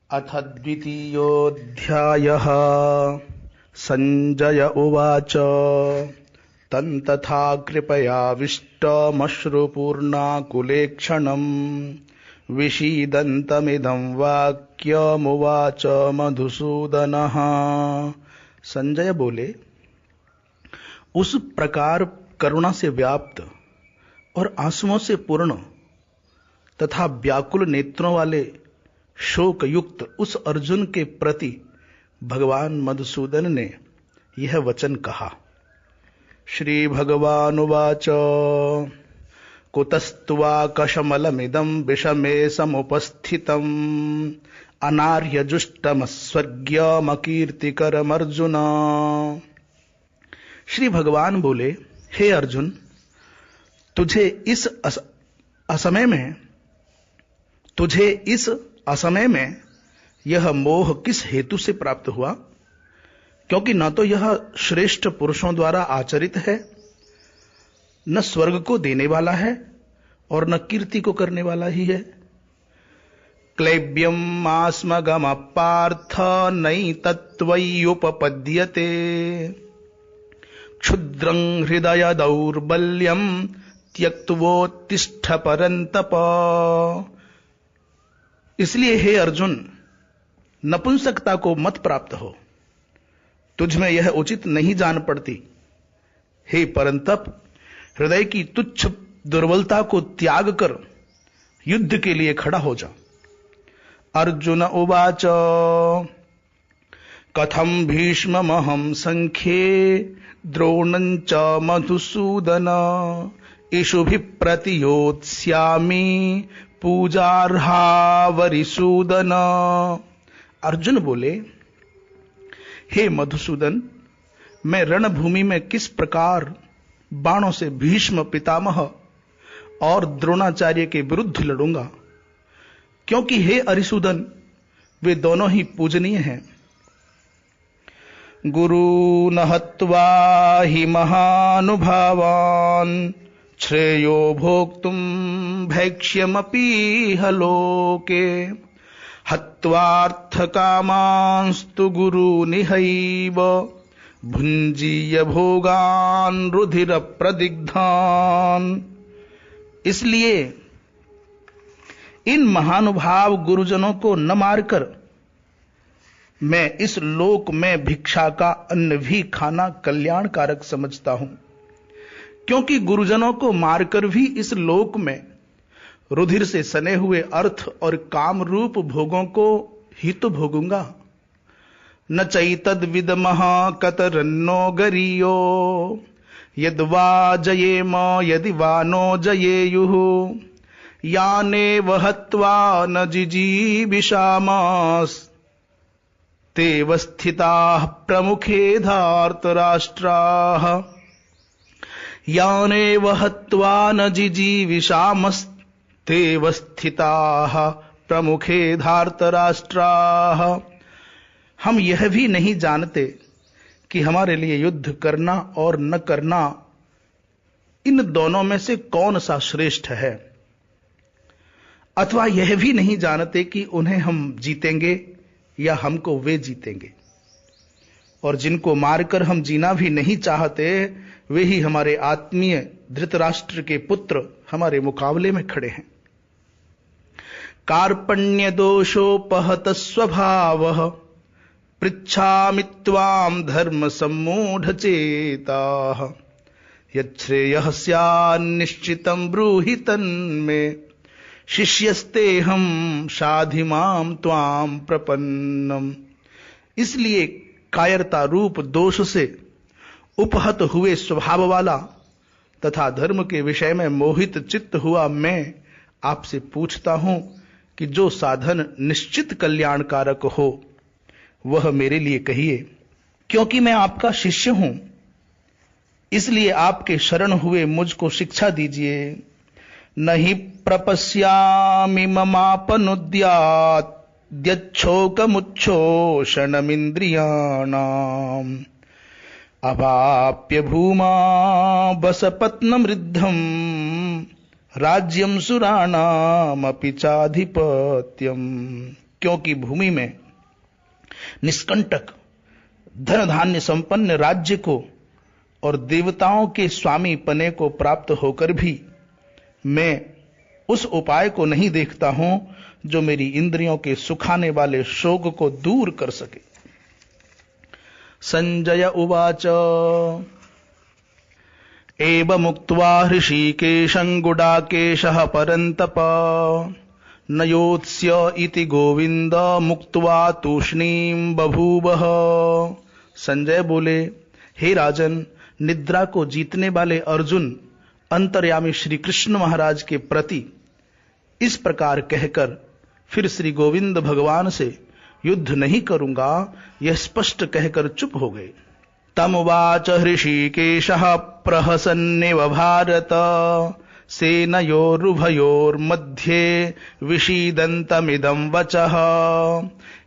अथ द्वितीयोऽध्यायः। संजय उवाच तन्तथा कृपयाविष्टमश्रुपूर्णाकुलेक्षणम् विषीदन्तमिदं वाक्यमुवाच मधुसूदनः। संजय बोले, उस प्रकार करुणा से व्याप्त और आंसुओं से पूर्ण तथा व्याकुल नेत्रों वाले शोक युक्त उस अर्जुन के प्रति भगवान मधुसूदन ने यह वचन कहा। श्री भगवानुवाच कुतस्त्वा कशमलमिदं विषमे समुपस्थितम् अनार्यजुष्टमस्वर्ग्यमकीर्तिकरमर्जुन। श्री भगवान बोले, हे अर्जुन, तुझे इस असमय में यह मोह किस हेतु से प्राप्त हुआ? क्योंकि न तो यह श्रेष्ठ पुरुषों द्वारा आचरित है, न स्वर्ग को देने वाला है और न कीर्ति को करने वाला ही है। क्लैब्यम आस्मगम पार्थ नैतत्त्वय्युपपद्यते क्षुद्रं हृदय दौर्बल्यम त्यक्त्वोत्तिष्ठ परन्तप। इसलिए हे अर्जुन, नपुंसकता को मत प्राप्त हो, तुझ में यह उचित नहीं जान पड़ती। हे परंतप, हृदय की तुच्छ दुर्बलता को त्याग कर युद्ध के लिए खड़ा हो जा। अर्जुन उवाच कथं भीष्ममहं संख्ये द्रोणं च मधुसूदन इषुभिः प्रतियोत्स्यामि पूजार्हा वरिसूदन। अर्जुन बोले, हे मधुसूदन, मैं रणभूमि में किस प्रकार बाणों से भीष्म पितामह और द्रोणाचार्य के विरुद्ध लड़ूंगा, क्योंकि हे अरिसूदन, वे दोनों ही पूजनीय हैं। गुरून् हत्वा हि महानुभावान् श्रेयो भोक्तुं भैक्ष्यमपीह लोके हत्वार्थकामांस्तु गुरूनिहैव भुञ्जीय भोगान् रुधिरप्रदिग्धान्। इसलिए इन महानुभाव गुरुजनों को न मारकर मैं इस लोक में भिक्षा का अन्न भी खाना कल्याणकारक समझता हूं, क्योंकि गुरुजनों को मारकर भी इस लोक में रुधिर से सने हुए अर्थ और काम रूप भोगों को ही तो भोगूंगा। न चैतद विदमः कतरन्नो गरीयो यद्वा जयेम यदि वा नो जयेयुः यानेव हत्वा न जिजीविषामस्तेव स्थिताः प्रमुखे धार्तराष्ट्राः। यानेव हत्वा न जिजीविषामस्तेव स्थिताः प्रमुखे धार्तराष्ट्राः। हम यह भी नहीं जानते कि हमारे लिए युद्ध करना और न करना, इन दोनों में से कौन सा श्रेष्ठ है, अथवा यह भी नहीं जानते कि उन्हें हम जीतेंगे या हमको वे जीतेंगे। और जिनको मारकर हम जीना भी नहीं चाहते, वे ही हमारे आत्मीय धृतराष्ट्र के पुत्र हमारे मुकाबले में खड़े हैं। कार्पण्य दोषोपहत स्वभावः पृच्छामि त्वां धर्म सम्मूढ़ चेताः यच्छ्रेयः स्यान्निश्चितं ब्रूहि तन्मे शिष्यस्तेहं शाधि मां त्वां प्रपन्नम्। इसलिए कायरता रूप दोष से उपहत हुए स्वभाव वाला तथा धर्म के विषय में मोहित चित्त हुआ मैं आपसे पूछता हूं कि जो साधन निश्चित कल्याणकारक हो वह मेरे लिए कहिए। क्योंकि मैं आपका शिष्य हूं, इसलिए आपके शरण हुए मुझको शिक्षा दीजिए। नहि प्रपश्यामि ममापनुद्याद्यच्छोकमुच्छोषणमिन्द्रियाणाम् अवाप्य भूमा बसपत्नमृद्धम् राज्यं सुराणामपि चाधिपत्यम्। क्योंकि भूमि में निष्कंटक धन धान्य संपन्न राज्य को और देवताओं के स्वामी पने को प्राप्त होकर भी मैं उस उपाय को नहीं देखता हूं जो मेरी इंद्रियों के सुखाने वाले शोक को दूर कर सके। संजय उवाच एवमुक्त्वा हृषीकेशं गुडाकेशः परन्तप नयोत्स्य इति गोविंद मुक्त्वा तूष्णीं बभूवः। संजय बोले, हे राजन, निद्रा को जीतने वाले अर्जुन अंतर्यामी श्री कृष्ण महाराज के प्रति इस प्रकार कहकर फिर श्री गोविंद भगवान से युद्ध नहीं करूंगा यह स्पष्ट कहकर चुप हो गए। तमुवाच हृषीकेशः प्रहसन्नेव भारत सेनयोरुभयोर्मध्ये विषीदन्तमिदं वचः।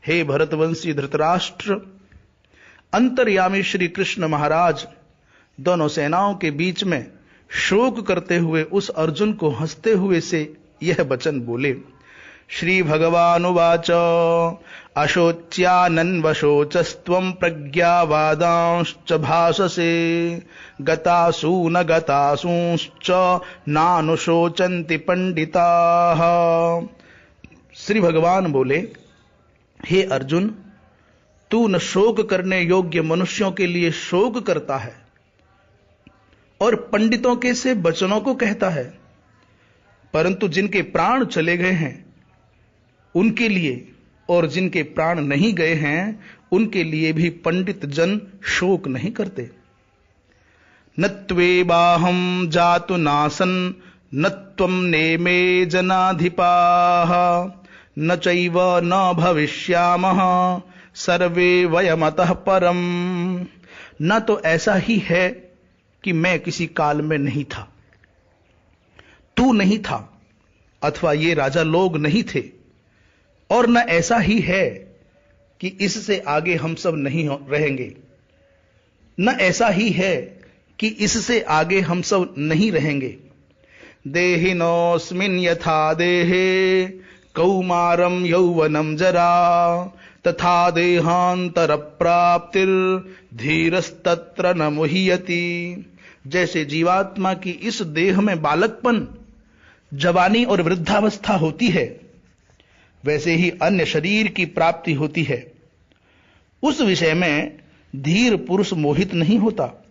हे भरतवंशी धृतराष्ट्र, अंतर्यामी श्री कृष्ण महाराज दोनों सेनाओं के बीच में शोक करते हुए उस अर्जुन को हंसते हुए से यह वचन बोले। श्री भगवानुवाच अशोच्यानन्वशोचस्त्वं प्रज्ञावादांश्च भाषसे गतासु न गतासूंश्च नानुशोचन्ति पंडिताः। श्री भगवान बोले, हे अर्जुन, तू न शोक करने योग्य मनुष्यों के लिए शोक करता है और पंडितों के से वचनों को कहता है, परंतु जिनके प्राण चले गए हैं उनके लिए और जिनके प्राण नहीं गए हैं उनके लिए भी पंडित जन शोक नहीं करते। न त्वेवाहं जातु नासन् न त्वं नेमे जनाधिपाः न चैव न भविष्यामः सर्वे वयमतः परम। न तो ऐसा ही है कि मैं किसी काल में नहीं था, तू नहीं था, अथवा ये राजा लोग नहीं थे, और न ऐसा ही है कि इससे आगे हम सब नहीं रहेंगे, न ऐसा ही है कि इससे आगे हम सब नहीं रहेंगे। देहिनोऽस्मिन् यथा देहे कौमारं यौवनं जरा तथा देहांतर प्राप्तिर धीरस्तत्र न मुह्यति। जैसे जीवात्मा की इस देह में बालकपन, जवानी और वृद्धावस्था होती है, वैसे ही अन्य शरीर की प्राप्ति होती है। उस विषय में धीर पुरुष मोहित नहीं होता।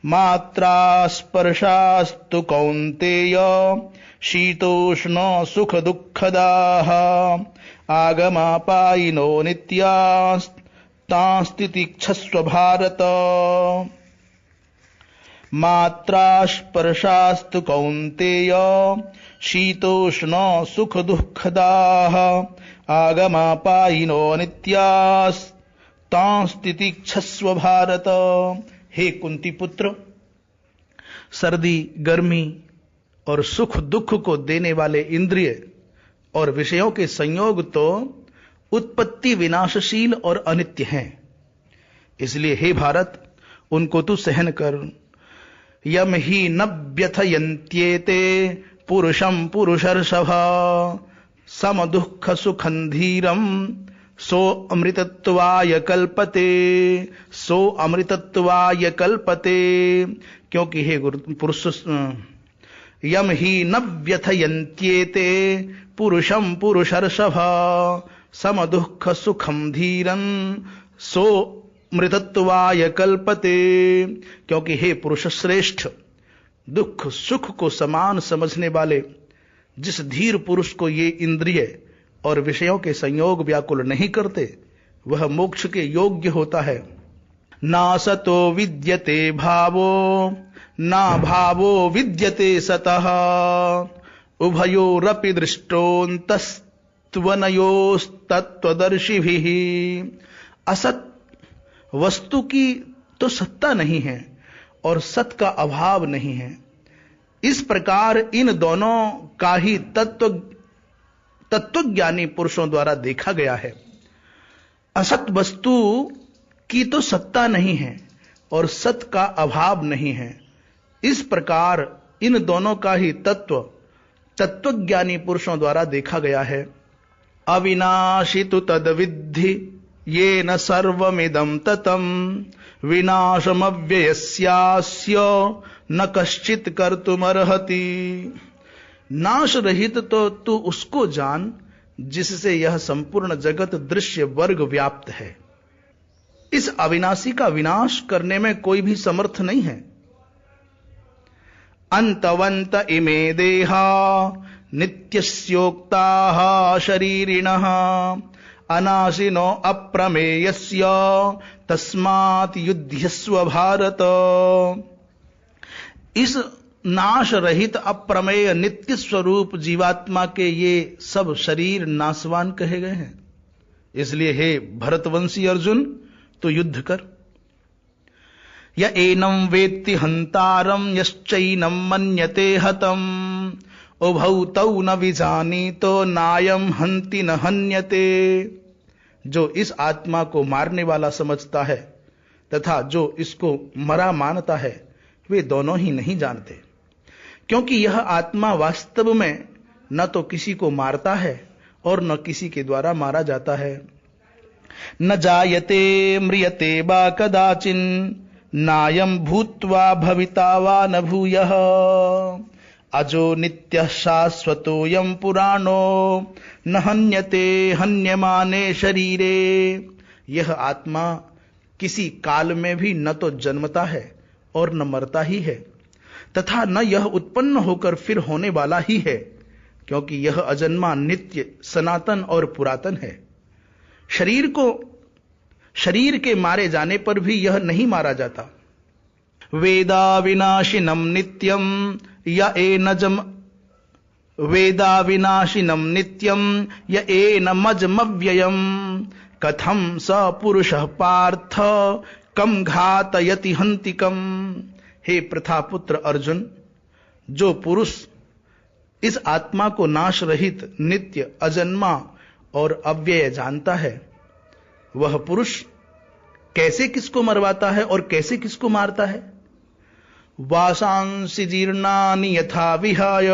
मात्रा स्पर्शास्तु कौन्तेय शीतोष्ण सुख दुःखदाः आगमापायिनो नित्यास्तांस्तितिक्षस्व भारत। मात्रा स्पर्शास्तु कौन्तेय शीतोष्ण सुख दुःखदाः आगमापायिनो नित्यास्तांस्तितिक्षस्व भारत। हे कुंती पुत्र, सर्दी, गर्मी और सुख दुख को देने वाले इंद्रिय और विषयों के संयोग तो उत्पत्ति विनाशशील और अनित्य हैं, इसलिए हे भारत, उनको तू सहन कर। यम ही न व्यथयन्त्येते पुरुषं पुरुषर्षभ सम दुःख सुखं धीरं सो अमृतत्वाय कल्पते, सो अमृतत्वाय कल्पते। क्योंकि हे पुरुष, यम ही न व्यथयन्त्येते पुरुषं पुरुषर्षभ सम दुःख सुखं धीरं सो मृतत्वाय कल्पते। क्योंकि हे पुरुष श्रेष्ठ, दुख सुख को समान समझने वाले जिस धीर पुरुष को ये इंद्रिय और विषयों के संयोग व्याकुल नहीं करते, वह मोक्ष के योग्य होता है। ना सतो विद्यते भावो ना भावो विद्यते सतः उभयोरपि दृष्टोऽन्तस्त्वनयोस्तत्त्वदर्शिभिः। असत वस्तु की तो सत्ता नहीं है और सत का अभाव नहीं है। इस प्रकार इन दोनों का ही तत्वज्ञानी पुरुषों द्वारा देखा गया है। असत वस्तु की तो सत्ता नहीं है और सत का अभाव नहीं है। इस प्रकार इन दोनों का ही तत्वज्ञानी पुरुषों द्वारा देखा गया है। अविनाशी तु तद्विद्धि येन सर्वमिदं ततं विनाशमव्ययस्यास्य न कश्चित् कर्तुमर्हति। नाश रहित तो तू उसको जान जिससे यह संपूर्ण जगत दृश्य वर्ग व्याप्त है। इस अविनाशी का विनाश करने में कोई भी समर्थ नहीं है। अंतवंत इमे देहा नित्यस्योक्ताः शरीरिणः अनाशिनो अप्रमेयस्य तस्मात् युध्यस्व भारत। इस नाश रहित अप्रमेय नित्य स्वरूप जीवात्मा के ये सब शरीर नाशवान कहे गए हैं। इसलिए हे भरतवंशी अर्जुन, तो युद्ध कर। य एनं वेत्ति हंतारं यश्चैनं मन्यते हतम् उभौ तौ न विजानीतो नायं हन्ति न हन्यते। जो इस आत्मा को मारने वाला समझता है तथा जो इसको मरा मानता है, वे दोनों ही नहीं जानते, क्योंकि यह आत्मा वास्तव में न तो किसी को मारता है और न किसी के द्वारा मारा जाता है। न जायते म्रियते वा कदाचिन नायं भूत्वा भविता वा न भूयः अजो नित्यः शाश्वतोऽयं पुराणो न हन्यते हन्यमाने शरीरे। यह आत्मा किसी काल में भी न तो जन्मता है और न मरता ही है, तथा न यह उत्पन्न होकर फिर होने वाला ही है, क्योंकि यह अजन्मा, नित्य, सनातन और पुरातन है। शरीर के मारे जाने पर भी यह नहीं मारा जाता। वेदा विनाशिनम नित्यम य एनमजमव्ययम् कथम स पुरुषः पार्थ कम घातयति हन्तिकम्। हे प्रथापुत्र अर्जुन, जो पुरुष इस आत्मा को नाश रहित, नित्य, अजन्मा और अव्यय जानता है, वह पुरुष कैसे किसको मरवाता है और कैसे किसको मारता है। वासांसि जीर्णानि यथा विहाय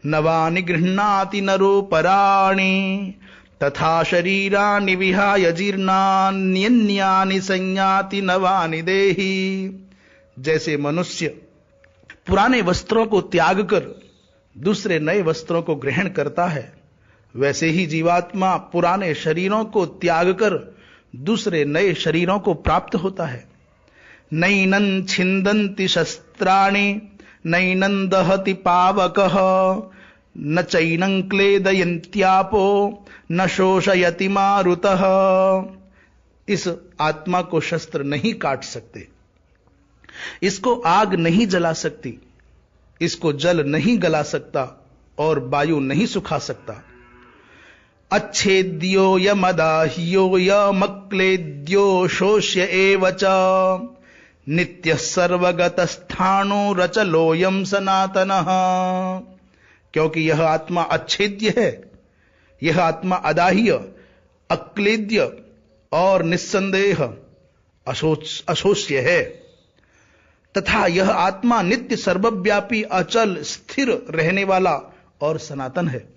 नवानि गृह्णाति नरो पराणि तथा शरीराणि विहाय जीर्णान्यन्यानि संयाति नवानि देहि। जैसे मनुष्य पुराने वस्त्रों को त्याग कर दूसरे नए वस्त्रों को ग्रहण करता है, वैसे ही जीवात्मा पुराने शरीरों को त्याग कर दूसरे नए शरीरों को प्राप्त होता है। नैनं छिन्दन्ति शस्त्राणि नैनं दहति पावकः न चैनं क्लेदयन्त्यापो न शोषयति मारुतः। इस आत्मा को शस्त्र नहीं काट सकते, इसको आग नहीं जला सकती, इसको जल नहीं गला सकता और वायु नहीं सुखा सकता। अच्छेद्यो यमदाह्यो यमक्लेद्यो शोष्य एव च नित्यः सर्वगतस्थाणो रचलोऽयं सनातनः। क्योंकि यह आत्मा अच्छेद्य है, यह आत्मा अदाह्य, अक्लेद्य और निस्संदेह अशोष्य है, तथा यह आत्मा नित्य, सर्वव्यापी, अचल, स्थिर रहने वाला और सनातन है।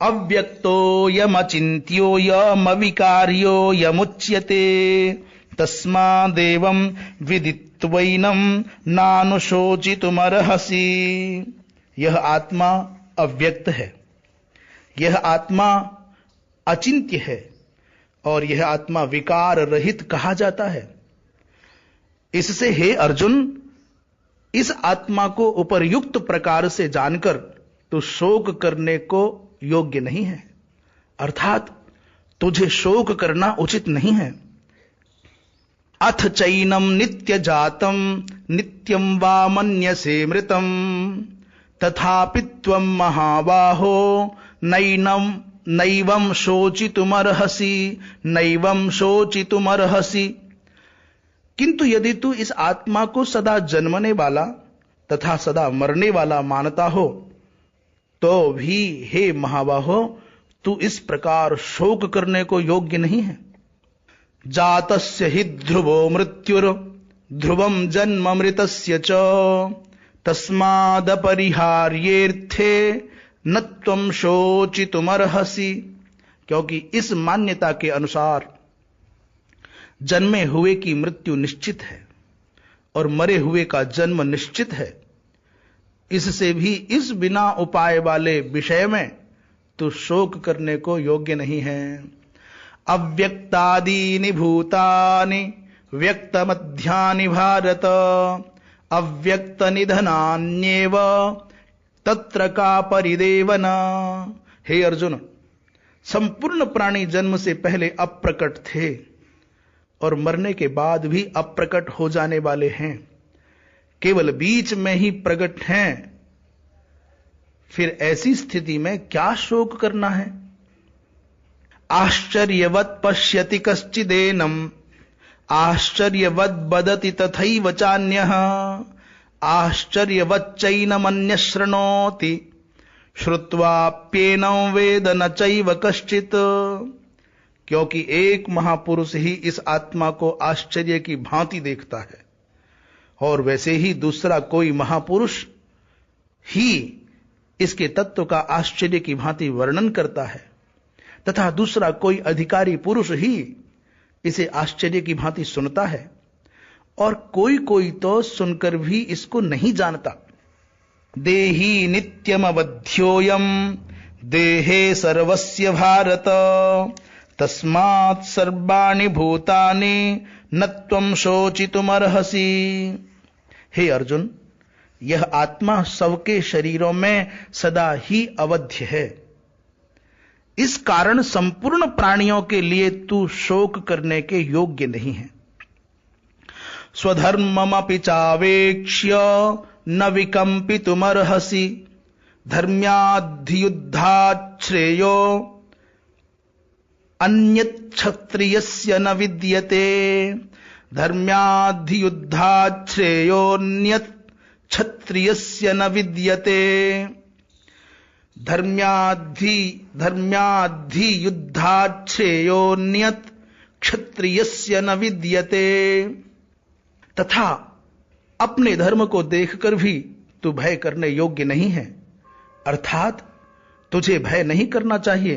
अव्यक्तो यमचिन्त्यो यमविकार्यो यमुच्यते तस्मादेवं विदित्वैनं नानुशोचितुमर्हसि। यह आत्मा अव्यक्त है, यह आत्मा अचिंत्य है और यह आत्मा विकार रहित कहा जाता है। इससे हे अर्जुन, इस आत्मा को उपर्युक्त प्रकार से जानकर तो शोक करने को योग्य नहीं है, अर्थात तुझे शोक करना उचित नहीं है। अथ चैनम नित्य जातम नित्यं वा मन्यसे मृतम तथापि त्वं महाबाहो नैवं शोचितुमर्हसि नैवं शोचितुमर्हसि। किंतु यदि तू इस आत्मा को सदा जन्मने वाला तथा सदा मरने वाला मानता हो, तो भी हे महाबाहो, तू इस प्रकार शोक करने को योग्य नहीं है। जातस्य हि ध्रुवो मृत्युर ध्रुवं जन्म मृतस्य च तस्मादपरिहार्येऽर्थे न त्वं शोचितुमर्हसि। क्योंकि इस मान्यता के अनुसार जन्मे हुए की मृत्यु निश्चित है और मरे हुए का जन्म निश्चित है। इससे भी इस बिना उपाय वाले विषय में तो शोक करने को योग्य नहीं है। अव्यक्तादीनि भूतानि व्यक्त मध्यानि भारत अव्यक्त निधनान्येव तत्र का परिदेवन। हे अर्जुन, संपूर्ण प्राणी जन्म से पहले अप्रकट थे और मरने के बाद भी अप्रकट हो जाने वाले हैं, केवल बीच में ही प्रकट हैं। फिर ऐसी स्थिति में क्या शोक करना है? आश्चर्यवत् पश्यति कश्चिदेनम आश्चर्यवत् बदति तथैव चान्यः आश्चर्यवच्चैनमन्यः शृणोति श्रुत्वाप्येनं वेद न चैव कश्चित्। क्योंकि एक महापुरुष ही इस आत्मा को आश्चर्य की भांति देखता है और वैसे ही दूसरा कोई महापुरुष ही इसके तत्व का आश्चर्य की भांति वर्णन करता है तथा दूसरा कोई अधिकारी पुरुष ही इसे आश्चर्य की भांति सुनता है और कोई कोई तो सुनकर भी इसको नहीं जानता। देही नित्यमवध्योयम देहे सर्वस्य भारत तस्मात् सर्वाणि भूतानि न त्वं शोचितुमर्हसि। हे अर्जुन, यह आत्मा सबके शरीरों में सदा ही अवध्य है। इस कारण संपूर्ण प्राणियों के लिए तू शोक करने के योग्य नहीं है। स्वधर्ममपि चावेक्ष्य न विकम्पितुमर्हसि धर्म्याद्धियुद्धात् श्रेयो अन्यच्छत्रियस्य न विद्यते धर्म्याद्धियुद्धात् श्रेयोऽन्यत् क्षत्रियस्य न विद्यते धर्म्याद्धि युद्धाच्छ्रेयोऽन्यत् क्षत्रियस्य न विद्यते। तथा अपने धर्म को देखकर भी तू भय करने योग्य नहीं है, अर्थात तुझे भय नहीं करना चाहिए,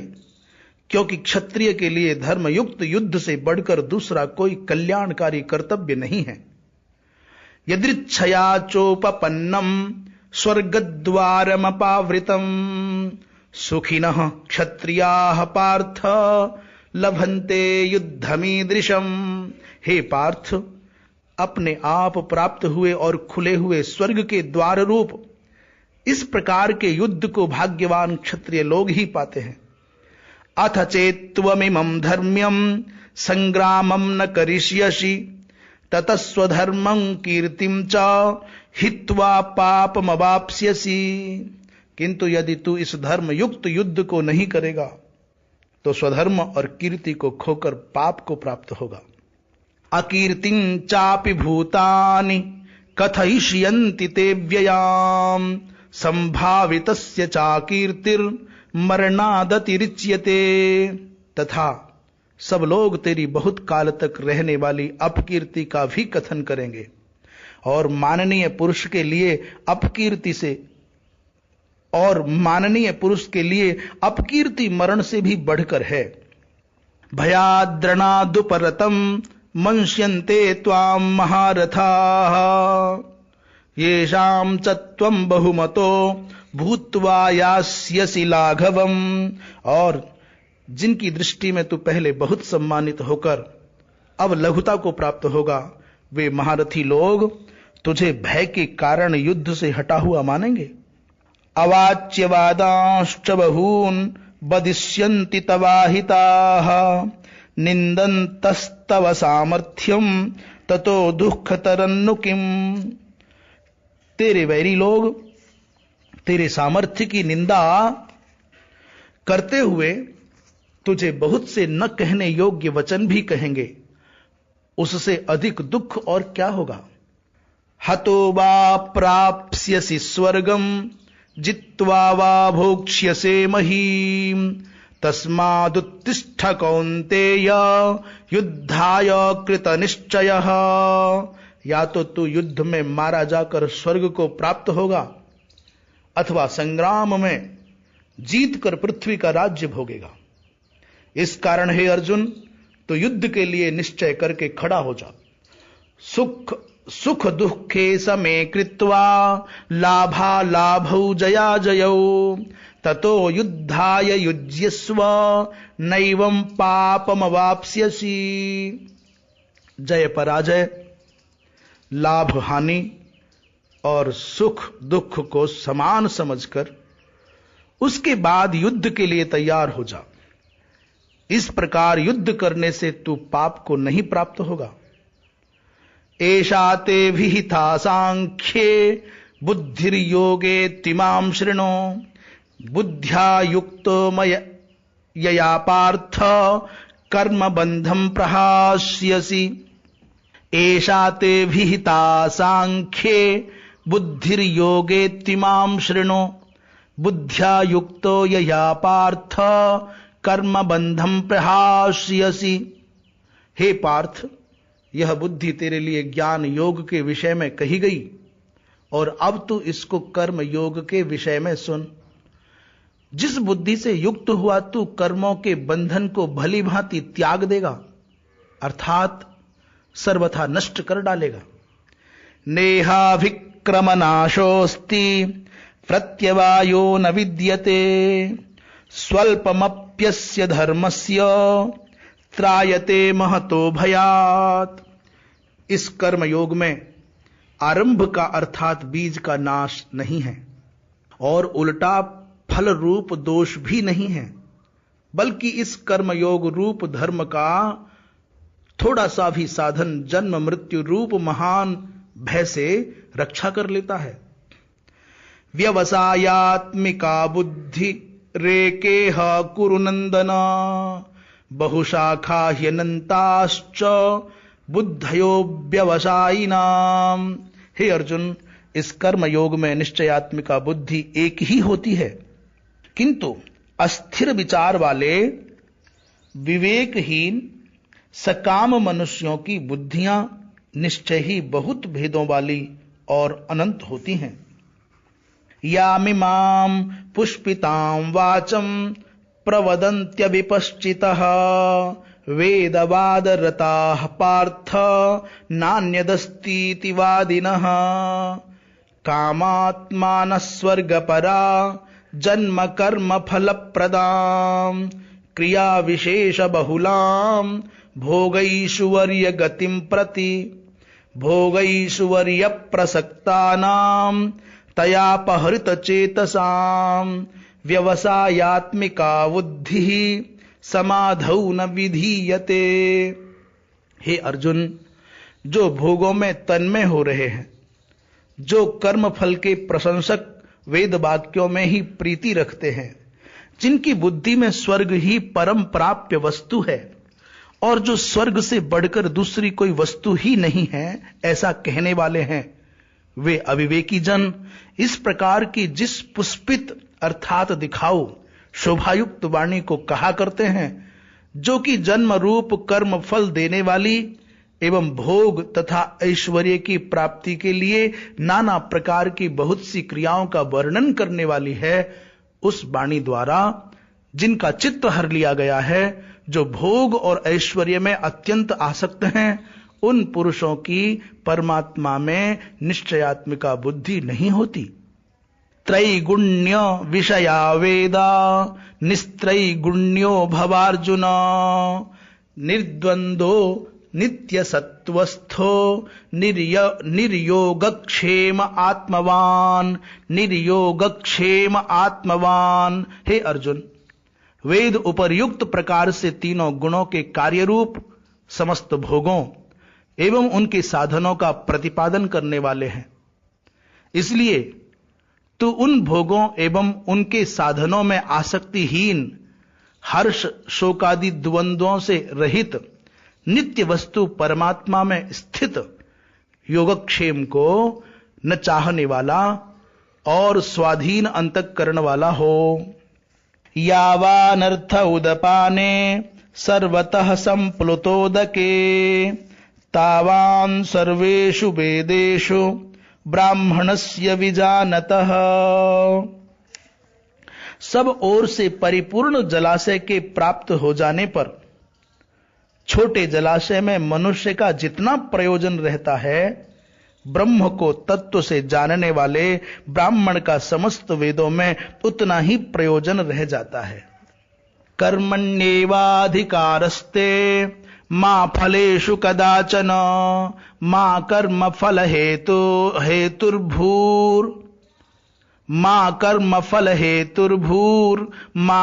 क्योंकि क्षत्रिय के लिए धर्मयुक्त युद्ध से बढ़कर दूसरा कोई कल्याणकारी कर्तव्य नहीं है। यदृच्छया चोपपन्नम स्वर्गद्वारमपावृतम सुखिनः क्षत्रियाः पार्थ लभन्ते युद्धमीदृशम। हे पार्थ, अपने आप प्राप्त हुए और खुले हुए स्वर्ग के द्वार रूप इस प्रकार के युद्ध को भाग्यवान क्षत्रिय लोग ही पाते हैं। अथ चेत्त्वमिमं धर्म्यं संग्रामं न करिष्यसि ततस्वधर्मं कीर्तिं च हित्वा पापमवाप्स्यसि। किंतु यदि तू इस धर्म युक्त युद्ध को नहीं करेगा तो स्वधर्म और कीर्ति को खोकर पाप को प्राप्त होगा। अकीर्तिं चापि भूतानि कथयिष्यन्ति ते व्ययाम संभावितस्य चाकीर्तिर्मरणादतिरिच्यते। तथा सब लोग तेरी बहुत काल तक रहने वाली अपकीर्ति का भी कथन करेंगे और माननीय पुरुष के लिए अपकीर्ति मरण से भी बढ़कर है। भयाद्रणादुपरतम मंस्यन्ते त्वाम महारथाः येषां च त्वं बहुमतो भूत्वा यास्यसि लाघवम्। और जिनकी दृष्टि में तू पहले बहुत सम्मानित होकर अब लघुता को प्राप्त होगा, वे महारथी लोग तुझे भय के कारण युद्ध से हटा हुआ मानेंगे। अवाच्यवादांश्च बहून् वदिष्यन्ति तवाहिताः निन्दन्तस्तव सामर्थ्यं ततो दुःखतरन्नु किम्। तेरे वैरी लोग तेरे सामर्थ्य की निंदा करते हुए तुझे बहुत से न कहने योग्य वचन भी कहेंगे, उससे अधिक दुख और क्या होगा। हतो वा प्राप्स्यसि स्वर्गम जित्वा वा भोक्ष्यसे महीम् तस्मादुत्तिष्ठ कौन्तेय युद्धाय कृतनिश्चयः। या तो तू युद्ध में मारा जाकर स्वर्ग को प्राप्त होगा अथवा संग्राम में जीतकर पृथ्वी का राज्य भोगेगा। इस कारण हे अर्जुन, तो युद्ध के लिए निश्चय करके खड़ा हो जा। सुख दुखे समे कृत्वा लाभा लाभौ जया जयौ ततो युद्धाय युज्यस्व नैवं पापमवाप्स्यसि। जय पराजय, लाभ हानि और सुख दुख को समान समझकर उसके बाद युद्ध के लिए तैयार हो जा। इस प्रकार युद्ध करने से तू पाप को नहीं प्राप्त होगा। एषा ते विहिता सांख्ये बुद्धिर्योगे तिमां शृणु बुद्ध्या युक्तो यया पार्थ कर्म बंधम प्रहास्यसि। एषा ते विहिता सांख्ये बुद्धिर्योगे तिमां शृणु बुद्ध्या युक्तो यया पार्थ कर्म बंधम प्रहास्यसि। हे पार्थ, यह बुद्धि तेरे लिए ज्ञान योग के विषय में कही गई और अब तू इसको कर्म योग के विषय में सुन। जिस बुद्धि से युक्त हुआ तू कर्मों के बंधन को भली भांति त्याग देगा, अर्थात सर्वथा नष्ट कर डालेगा। नेहाभिक्रमनाशोस्ति प्रत्यवायो न विद्यते स्वल्पमप्यस्य धर्मस्य त्रायते महतो भयात्। इस कर्म योग में आरंभ का अर्थात बीज का नाश नहीं है और उल्टा फल रूप दोष भी नहीं है, बल्कि इस कर्म योग रूप धर्म का थोड़ा सा भी साधन जन्म मृत्यु रूप महान भय से रक्षा कर लेता है। व्यवसायात्मिका बुद्धि रेकेह कुरुनंदन बहुशाखा ह्यनंताश्च बुद्धयो व्यवसायिनाम। हे अर्जुन, इस कर्म योग में निश्चयात्मिका बुद्धि एक ही होती है, किंतु अस्थिर विचार वाले विवेकहीन सकाम मनुष्यों की बुद्धियां निश्चय ही बहुत भेदों वाली और अनंत होती हैं। यामिमां पुष्पितां वाचं प्रवदन्त्यविपश्चितः वेदवादरताः पार्थ नान्यदस्तीति वादिनः कामात्मानः स्वर्गपरा जन्म कर्म फलप्रदां क्रिया विशेष बहुलां भोगैश्वर्य गतिं प्रति भोगैश्वर्य प्रसक्तानां तयापहृत चेतसां व्यवसायात्मिका बुद्धि समाधौ न विधीयते। हे अर्जुन, जो भोगों में तन्मय हो रहे हैं, जो कर्म फल के प्रशंसक वेद वाक्यों में ही प्रीति रखते हैं, जिनकी बुद्धि में स्वर्ग ही परम प्राप्य वस्तु है और जो स्वर्ग से बढ़कर दूसरी कोई वस्तु ही नहीं है, ऐसा कहने वाले हैं, वे अविवेकी जन इस प्रकार की जिस पुष्पित अर्थात दिखाओ शोभायुक्त वाणी को कहा करते हैं, जो कि जन्म रूप कर्म फल देने वाली एवं भोग तथा ऐश्वर्य की प्राप्ति के लिए नाना प्रकार की बहुत सी क्रियाओं का वर्णन करने वाली है, उस वाणी द्वारा जिनका चित्त हर लिया गया है, जो भोग और ऐश्वर्य में अत्यंत आसक्त हैं, उन पुरुषों की परमात्मा में निश्चयात्मिका बुद्धि नहीं होती। त्रैगुण्य विषया वेदा निस्त्रैगुण्यो भवार्जुन निर्द्वंदो नित्य सत्वस्थो निर्योगक्षेम आत्मवान निर्योगक्षेम आत्मवान। हे अर्जुन, वेद उपर्युक्त प्रकार से तीनों गुणों के कार्य रूप समस्त भोगों एवं उनके साधनों का प्रतिपादन करने वाले हैं। इसलिए तू उन भोगों एवं उनके साधनों में आसक्तिहीन, हर्ष शोकादि द्वंद्वों से रहित, नित्य वस्तु परमात्मा में स्थित योगक्षेम को न चाहने वाला और स्वाधीन अंतःकरण वाला हो। यावानर्थ उदपाने सर्वतः संप्लुतोदके तावान् सर्वेषु वेदेषु ब्राह्मणस्य विजानतः सब ओर से परिपूर्ण जलाशय के प्राप्त हो जाने पर छोटे जलाशय में मनुष्य का जितना प्रयोजन रहता है, ब्रह्म को तत्व से जानने वाले ब्राह्मण का समस्त वेदों में उतना ही प्रयोजन रह जाता है। कर्मण्येवाधिकारस्ते मा फलेषु कदाचन मा कर्म फल हेतुर्भूर मा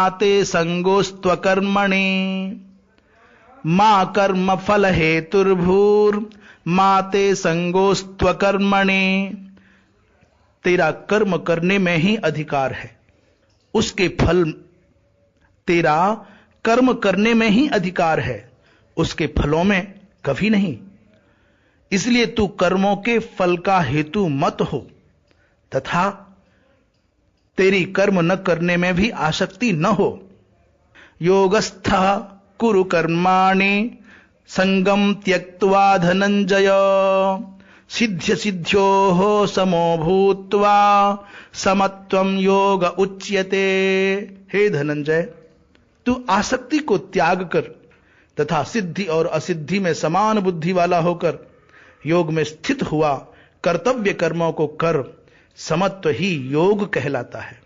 ते संगोस्त्वकर्मणि मा कर्म फल हेतुर्भूर माते संगोस्त्वकर्मणि। तेरा कर्म करने में ही अधिकार है, उसके फल, तेरा कर्म करने में ही अधिकार है, उसके फलों में कभी नहीं। इसलिए तू कर्मों के फल का हेतु मत हो तथा तेरी कर्म न करने में भी आसक्ति न हो। योगस्थः कुरु कर्माणि संगम त्यक्त्वा धनंजय सिद्ध्य सिद्ध्योः समो भूत्वा समत्वं योग उच्यते। हे धनंजय, तू आसक्ति को त्याग कर तथा सिद्धि और असिद्धि में समान बुद्धि वाला होकर योग में स्थित हुआ कर्तव्य कर्मों को कर, समत्व ही योग कहलाता है।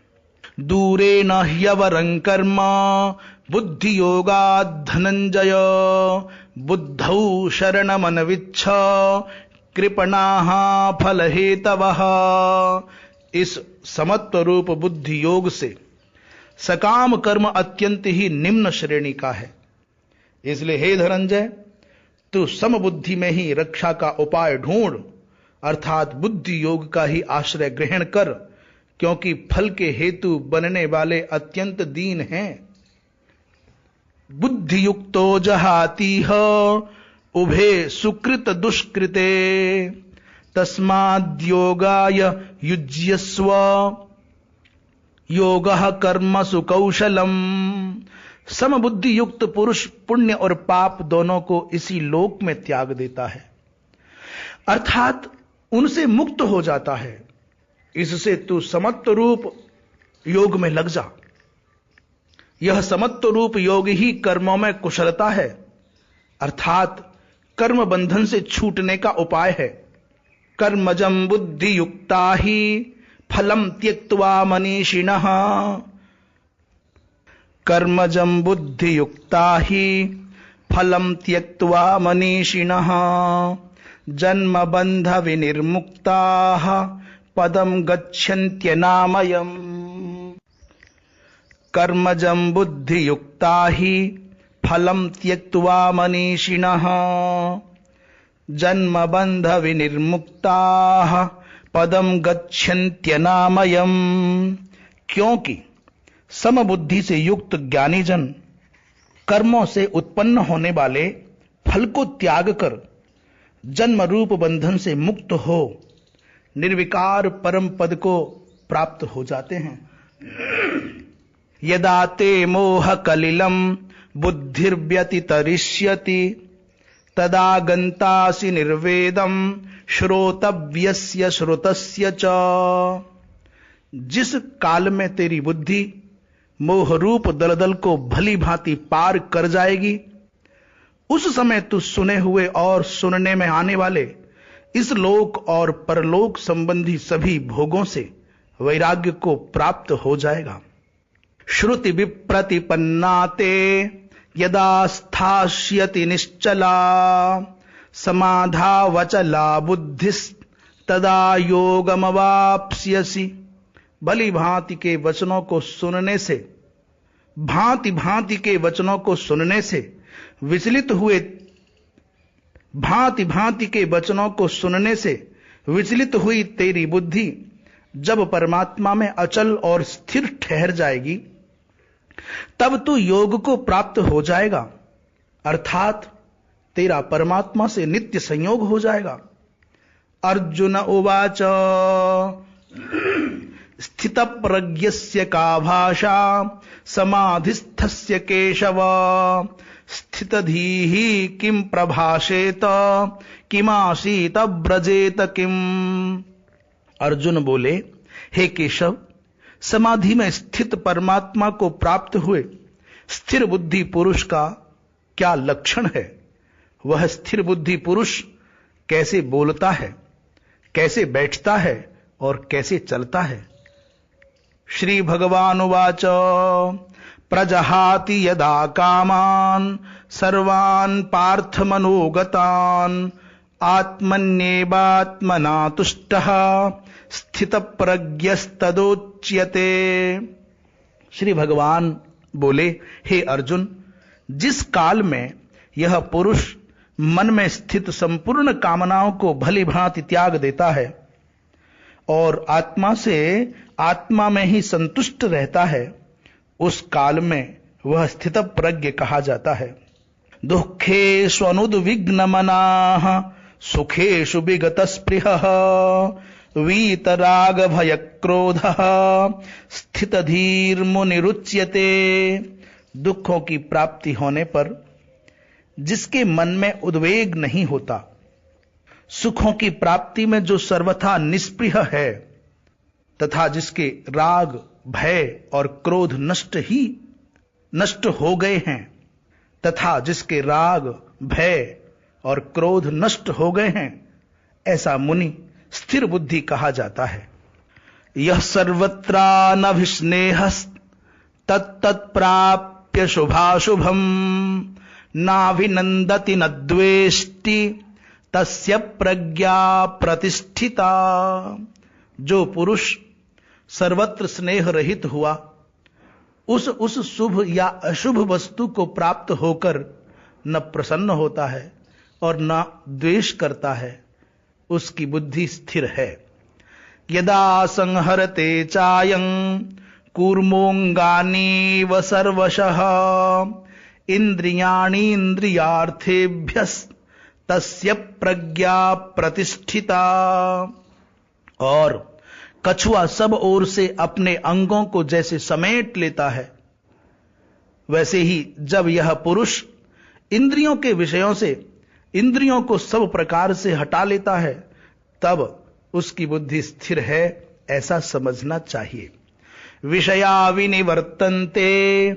दूरे न ह्यवरं कर्म बुद्धि योगात् धनंजय बुद्धौ शरणमनविच्छ कृपणाः फल हेतवः। इस समत्व रूप बुद्धि योग से सकाम कर्म अत्यंत ही निम्न श्रेणी का है। इसलिए हे धनंजय, तू समबुद्धि में ही रक्षा का उपाय ढूंढ, अर्थात बुद्धि योग का ही आश्रय ग्रहण कर, क्योंकि फल के हेतु बनने वाले अत्यंत दीन हैं। बुद्धि युक्तो जहातीह उभे सुकृत दुष्कृते तस्माद्योगाय युज्यस्व योगः कर्मसु कौशलम। समबुद्धि युक्त पुरुष पुण्य और पाप दोनों को इसी लोक में त्याग देता है, अर्थात उनसे मुक्त हो जाता है। इससे तू समत्व रूप योग में लग जा। यह समत्व रूप योग ही कर्मों में कुशलता है, अर्थात कर्म बंधन से छूटने का उपाय है। कर्मजं बुद्धि युक्ता ही फलम त्यक्त्वा मनीषिणः कर्मजं बुद्धि युक्ता ही फलम त्यक्त्वा मनीषिणः जन्म बंध विनिर्मुक्ताः पदम गच्छन्त्यनामयम्। कर्मजं बुद्धि युक्ता ही फलम त्यक्त्वा मनीषिणः जन्म बंध विनिर्मुक्ताः पदम गच्छन्त्यनामयम्। क्योंकि समबुद्धि से युक्त ज्ञानी जन कर्मों से उत्पन्न होने वाले फल को त्याग कर जन्म रूप बंधन से मुक्त हो निर्विकार परम पद को प्राप्त हो जाते हैं। यदा ते मोह कलिलम बुद्धिर्व्यतितरिष्यति तदा गन्तासि निर्वेदम श्रोतव्यस्य श्रुतस्य च। जिस काल में तेरी बुद्धि मोह रूप दलदल को भली भांति पार कर जाएगी, उस समय तू सुने हुए और सुनने में आने वाले इस लोक और परलोक संबंधी सभी भोगों से वैराग्य को प्राप्त हो जाएगा। श्रुति विप्रतिपन्नाते यदा स्थास्यति निश्चला समाधावचला बुद्धिस्तदा योगमवाप्स्यसि। भली भांति के वचनों को सुनने से, भांति भांति के वचनों को सुनने से विचलित हुए, भांति भांति के वचनों को सुनने से विचलित हुई तेरी बुद्धि जब परमात्मा में अचल और स्थिर ठहर जाएगी, तब तू योग को प्राप्त हो जाएगा, अर्थात तेरा परमात्मा से नित्य संयोग हो जाएगा। अर्जुन उवाच स्थित प्रज्ञस्य का भाषा समाधिस्थस्य केशव स्थितधीहि किम प्रभाषेत किमासीत ब्रजेत किम। अर्जुन बोले, हे केशव, समाधि में स्थित परमात्मा को प्राप्त हुए स्थिर बुद्धि पुरुष का क्या लक्षण है? वह स्थिर बुद्धि पुरुष कैसे बोलता है, कैसे बैठता है और कैसे चलता है? श्री भगवान उवाच प्रजहाति यदा कामान सर्वान् पार्थ मनोगतान् आत्मन्येवात्मना तुष्टः स्थित प्रज्ञस्तदोच्यते। श्री भगवान बोले, हे अर्जुन, जिस काल में यह पुरुष मन में स्थित संपूर्ण कामनाओं को भली भांति त्याग देता है और आत्मा से आत्मा में ही संतुष्ट रहता है, उस काल में वह स्थित प्रज्ञ कहा जाता है। दुःखेषु अनुद्विग्नमनाः सुखेषु विगतस्पृहः वीतराग भयक्रोधः स्थितधीर्मुनिरुच्यते। दुखों की प्राप्ति होने पर जिसके मन में उद्वेग नहीं होता, सुखों की प्राप्ति में जो सर्वथा निष्पृह है तथा जिसके राग भय और क्रोध नष्ट हो गए हैं तथा जिसके राग भय और क्रोध नष्ट हो गए हैं, ऐसा मुनि स्थिर बुद्धि कहा जाता है। यह सर्वत्रानभिस्नेहस् तत्तत्प्राप्य शुभाशुभम नाभिनंदति न द्वेष्टि तस्य प्रज्ञा प्रतिष्ठिता। जो पुरुष सर्वत्र स्नेह रहित हुआ, उस शुभ या अशुभ वस्तु को प्राप्त होकर न प्रसन्न होता है और न द्वेष करता है, उसकी बुद्धि स्थिर है। यदा संहरते चायं कूर्मोऽङ्गानीव सर्वशः इंद्रियाणि इंद्रियार्थेभ्यस्तस्य प्रज्ञा प्रतिष्ठिता। और कछुआ सब ओर से अपने अंगों को जैसे समेट लेता है, वैसे ही जब यह पुरुष इंद्रियों के विषयों से इंद्रियों को सब प्रकार से हटा लेता है, तब उसकी बुद्धि स्थिर है, ऐसा समझना चाहिए। विषया विनिवर्तन्ते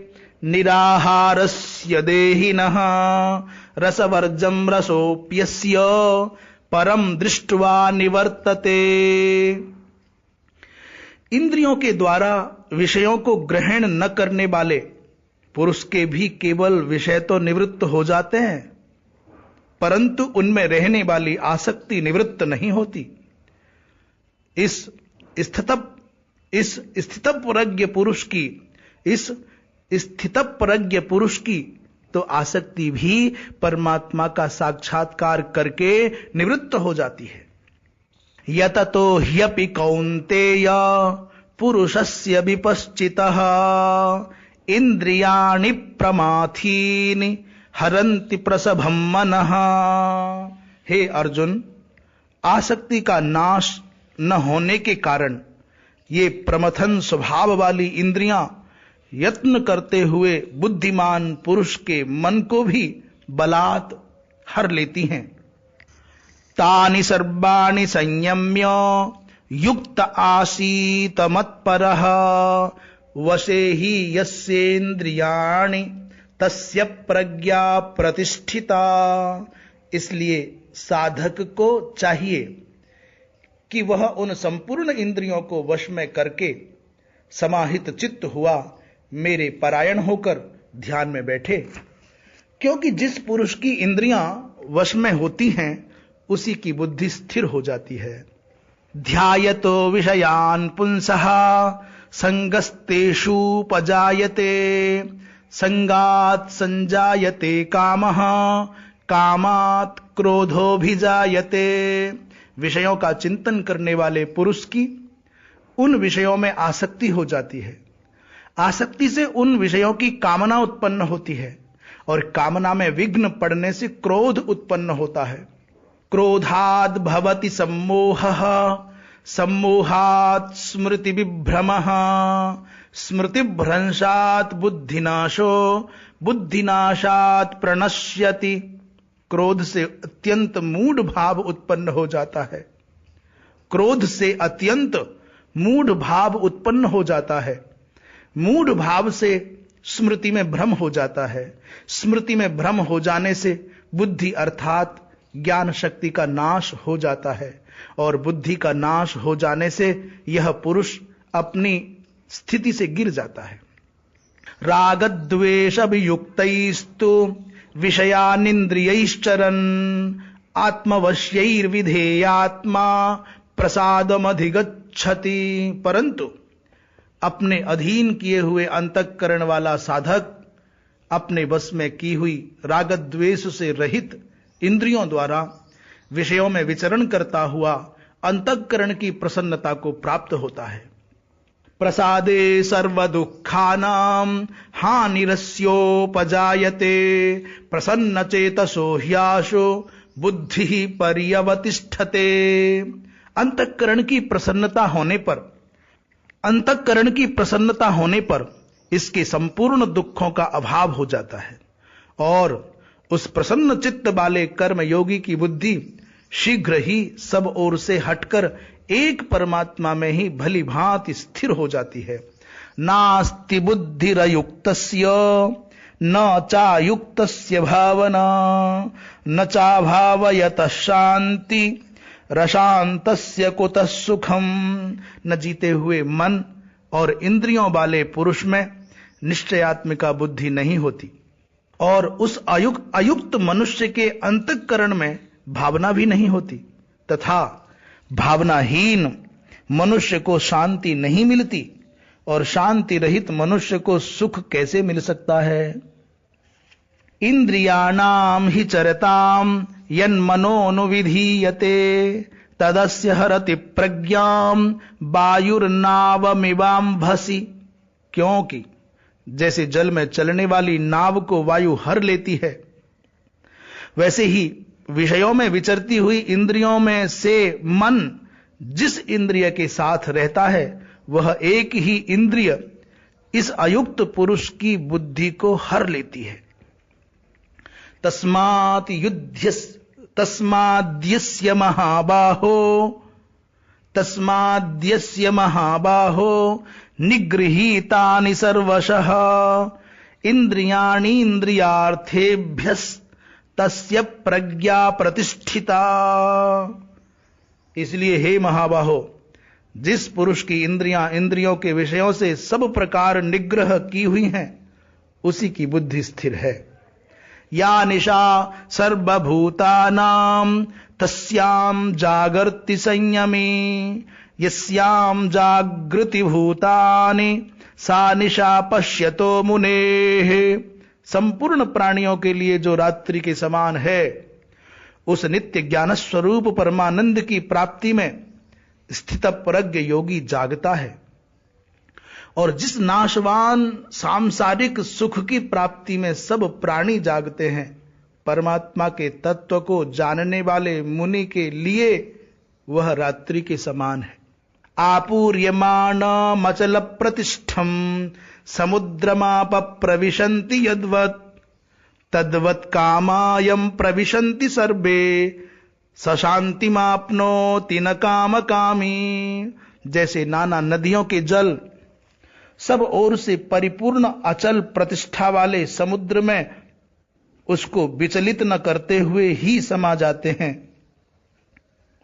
निराहारस्य देहिनः रसवर्जं रसोप्यस्य परम दृष्ट्वा निवर्तते। इंद्रियों के द्वारा विषयों को ग्रहण न करने वाले पुरुष के भी केवल विषय तो निवृत्त हो जाते हैं, परंतु उनमें रहने वाली आसक्ति निवृत्त नहीं होती। इस स्थितप्रज्ञ पुरुष की तो आसक्ति भी परमात्मा का साक्षात्कार करके निवृत्त हो जाती है। यततो ह्यपि कौन्तेय पुरुषस्य विपश्चितः इंद्रियाणि प्रमाथीनि हरन्ति प्रसभं मनः। हे अर्जुन, आसक्ति का नाश न होने के कारण ये प्रमथन स्वभाव वाली इंद्रियां यत्न करते हुए बुद्धिमान पुरुष के मन को भी बलात् हर लेती हैं। तानि सर्वाणि संयम्य युक्त आसीत मत्परः वशे हि यस्येन्द्रियाणि तस्य प्रज्ञा प्रतिष्ठिता। इसलिए साधक को चाहिए कि वह उन संपूर्ण इंद्रियों को वश में करके समाहित चित्त हुआ मेरे परायण होकर ध्यान में बैठे, क्योंकि जिस पुरुष की इंद्रियां वश में होती हैं उसी की बुद्धि स्थिर हो जाती है। ध्यायतो विषयान् पुंसः संगस्तेषु पजायते संगात् संजायते कामः कामात् क्रोधोभिजायते। विषयों का चिंतन करने वाले पुरुष की उन विषयों में आसक्ति हो जाती है, आसक्ति से उन विषयों की कामना उत्पन्न होती है और कामना में विघ्न पड़ने से क्रोध उत्पन्न होता है। क्रोधाद् भवति सम्मोहः सम्मोहात् स्मृति विभ्रमः स्मृतिभ्रंशात् बुद्धिनाशो बुद्धिनाशात् प्रणश्यति। क्रोध से अत्यंत मूढ़ भाव उत्पन्न हो जाता है, क्रोध से अत्यंत मूढ़ भाव उत्पन्न हो जाता है। मूढ़ भाव से स्मृति में भ्रम हो जाता है। स्मृति में भ्रम हो जाने से बुद्धि अर्थात ज्ञान शक्ति का नाश हो जाता है, और बुद्धि का नाश हो जाने से यह पुरुष अपनी स्थिति से गिर जाता है। राग द्वेष अभियुक्तैस्तु विषयानिंद्रियैश्चरन् आत्मवश्यैर्विधेयात्मा प्रसादमधिगच्छति। परंतु अपने अधीन किए हुए अंतःकरण वाला साधक अपने वश में की हुई राग द्वेष से रहित इंद्रियों द्वारा विषयों में विचरण करता हुआ अंतःकरण की प्रसन्नता को प्राप्त होता है। प्रसादे सर्व दुखानां हानिरस्योपजायते प्रसन्न चेतसो ह्याशो बुद्धि पर्यवतिष्ठते। अंतःकरण की प्रसन्नता होने पर इसके संपूर्ण दुखों का अभाव हो जाता है, और उस प्रसन्न चित्त वाले कर्म योगी की बुद्धि शीघ्र ही सब ओर से हटकर एक परमात्मा में ही भली भांति स्थिर हो जाती है। नास्ति बुद्धिरयुक्तस्य न चायुक्तस्य भावना न चाभावयतः शांति रशांतस्य कुतः सुखम। न जीते हुए मन और इंद्रियों वाले पुरुष में निश्चयात्मिका बुद्धि नहीं होती, और उस अयुक्त मनुष्य के अंतःकरण में भावना भी नहीं होती, तथा भावनाहीन मनुष्य को शांति नहीं मिलती, और शांति रहित मनुष्य को सुख कैसे मिल सकता है। इंद्रियाणाम हि चरताम यन्मनोनुविधीयते तदस्य हरति प्रज्ञाम वायुर्नावमिवाम्भसि। क्योंकि जैसे जल में चलने वाली नाव को वायु हर लेती है, वैसे ही विषयों में विचरती हुई इंद्रियों में से मन जिस इंद्रिय के साथ रहता है वह एक ही इंद्रिय इस अयुक्त पुरुष की बुद्धि को हर लेती है। तस्माद्यस्य महाबाहो निगृहीतानि सर्वशः इंद्रियाणीन्द्रियार्थेभ्यस्तस्य प्रज्ञा प्रतिष्ठिता। इसलिए हे महाबाहो, जिस पुरुष की इंद्रियों के विषयों से सब प्रकार निग्रह की हुई हैं, उसी की बुद्धि स्थिर है। या निशा सर्वभूतानां तस्यां जागर्ति संयमी यस्यां जागृति भूतानि सा निशा पश्यतो मुनेः। संपूर्ण प्राणियों के लिए जो रात्रि के समान है, उस नित्य ज्ञान स्वरूप परमानंद की प्राप्ति में स्थितप्रज्ञ योगी जागता है, और जिस नाशवान सांसारिक सुख की प्राप्ति में सब प्राणी जागते हैं, परमात्मा के तत्व को जानने वाले मुनि के लिए वह रात्रि के समान है। आपूर्यमाणमचल प्रतिष्ठम समुद्रमाप प्रविशन्ति यद्वत् तद्वत् कामायम प्रविशन्ति सर्वे सशांतिमाप्नोति न काम कामी। जैसे नाना नदियों के जल सब ओर से परिपूर्ण अचल प्रतिष्ठा वाले समुद्र में उसको विचलित न करते हुए ही समा जाते हैं,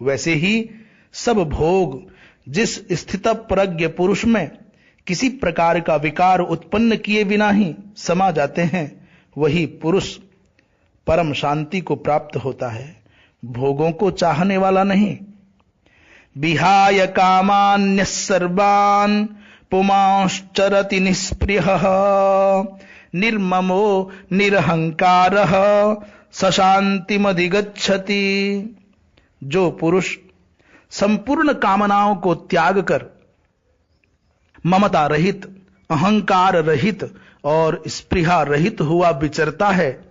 वैसे ही सब भोग जिस स्थितप्रज्ञ पुरुष में किसी प्रकार का विकार उत्पन्न किए बिना ही समा जाते हैं, वही पुरुष परम शांति को प्राप्त होता है, भोगों को चाहने वाला नहीं। विहाय कामान्यः सर्वान् पुमांश्चरति निष्पृहः निर्ममो निरहंकारः सशांतिमधिगच्छति। जो पुरुष संपूर्ण कामनाओं को त्याग कर ममता रहित, अहंकार रहित और स्पृहा रहित हुआ विचरता है,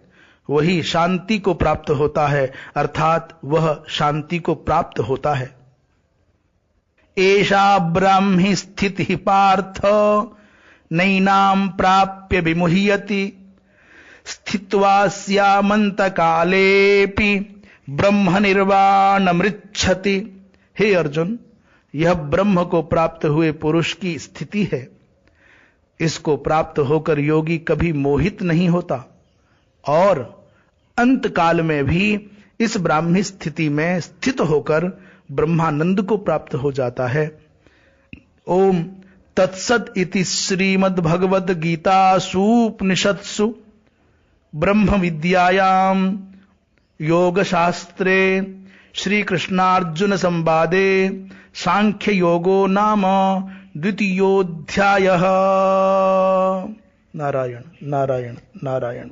वही शांति को प्राप्त होता है, अर्थात वह शांति को प्राप्त होता है। एषा ब्राह्मी स्थिति पार्थ नैनां प्राप्य विमुह्यति स्थित्वा स्यामंत कालेपि ब्रह्म निर्वाणमृच्छति। हे अर्जुन, यह ब्रह्म को प्राप्त हुए पुरुष की स्थिति है। इसको प्राप्त होकर योगी कभी मोहित नहीं होता और अंत काल में भी इस ब्राह्मी स्थिति में स्थित होकर ब्रह्मानंद को प्राप्त हो जाता है। ओम तत्सत इति श्रीमद् भगवद गीतासूपनिषत्सु ब्रह्म विद्यायाम योग शास्त्रे श्री कृष्णार्जुन संवादे सांख्य योगो नाम द्वितीयोऽध्यायः। नारायण नारायण नारायण।